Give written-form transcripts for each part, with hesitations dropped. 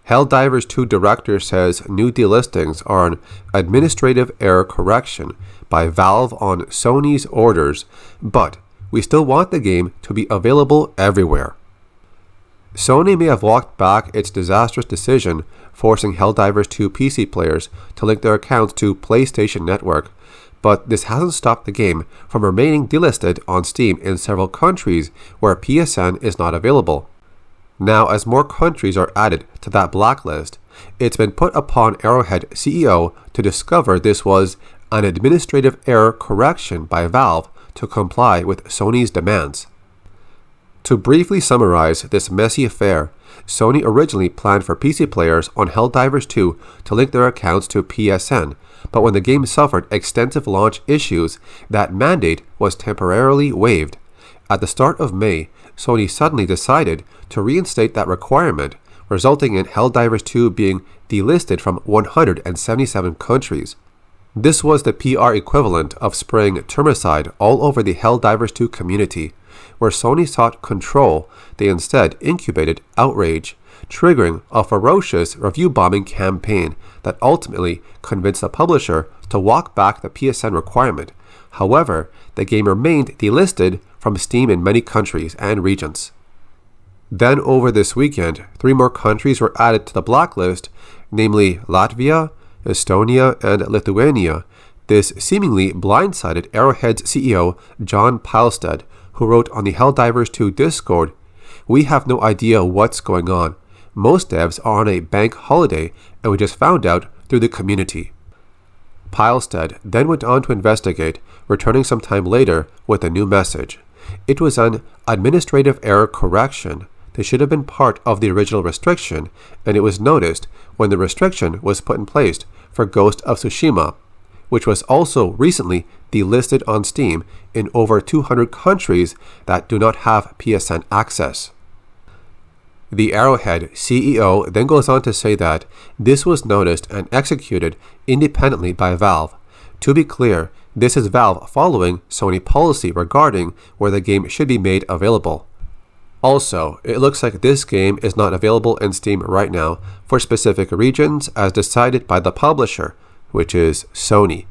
Helldivers 2 director says new delistings are an administrative error correction by Valve on Sony's orders, but we still want the game to be available everywhere. Sony may have walked back its disastrous decision forcing Helldivers 2 PC players to link their accounts to PlayStation Network, but this hasn't stopped the game from remaining delisted on Steam in several countries where PSN is not available. Now, as more countries are added to that blacklist, it's been put upon Arrowhead CEO to discover this was an administrative error correction by Valve to comply with Sony's demands. To briefly summarize this messy affair, Sony originally planned for PC players on Helldivers 2 to link their accounts to PSN, but when the game suffered extensive launch issues, that mandate was temporarily waived. At the start of May, Sony suddenly decided to reinstate that requirement, resulting in Helldivers 2 being delisted from 177 countries. This was the PR equivalent of spraying termicide all over the Helldivers 2 community. Where Sony sought control, they instead incubated outrage, triggering a ferocious review bombing campaign that ultimately convinced the publisher to walk back the PSN requirement. However, the game remained delisted from Steam in many countries and regions. Then over this weekend, 3 more countries were added to the blacklist, namely Latvia, Estonia, and Lithuania. This seemingly blindsided Arrowhead's CEO John Pilestad, who wrote on the Helldivers 2 Discord, "We have no idea what's going on. Most devs are on a bank holiday, and we just found out through the community." Pilestad then went on to investigate, returning some time later with a new message. It was an administrative error correction. They should have been part of the original restriction, and it was noticed when the restriction was put in place for Ghost of Tsushima, which was also recently delisted on Steam in over 200 countries that do not have PSN access. The Arrowhead CEO then goes on to say that this was noticed and executed independently by Valve. To be clear, this is Valve following Sony policy regarding where the game should be made available. Also, it looks like this game is not available in Steam right now for specific regions as decided by the publisher, which is Sony.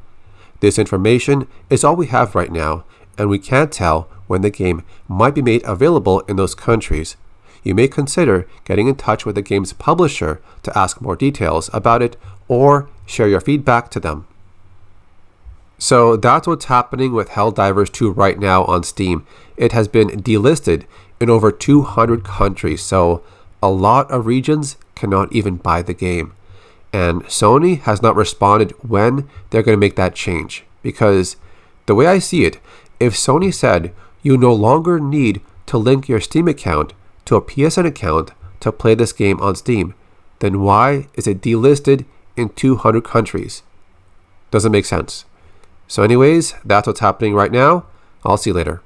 This information is all we have right now, and we can't tell when the game might be made available in those countries. You may consider getting in touch with the game's publisher to ask more details about it or share your feedback to them. So that's what's happening with Helldivers 2 right now on Steam. It has been delisted in over 200 countries, so a lot of regions cannot even buy the game. And Sony has not responded when they're going to make that change. Because the way I see it, if Sony said you no longer need to link your Steam account to a PSN account to play this game on Steam, then why is it delisted in 200 countries? Doesn't make sense. So anyways, that's what's happening right now. I'll see you later.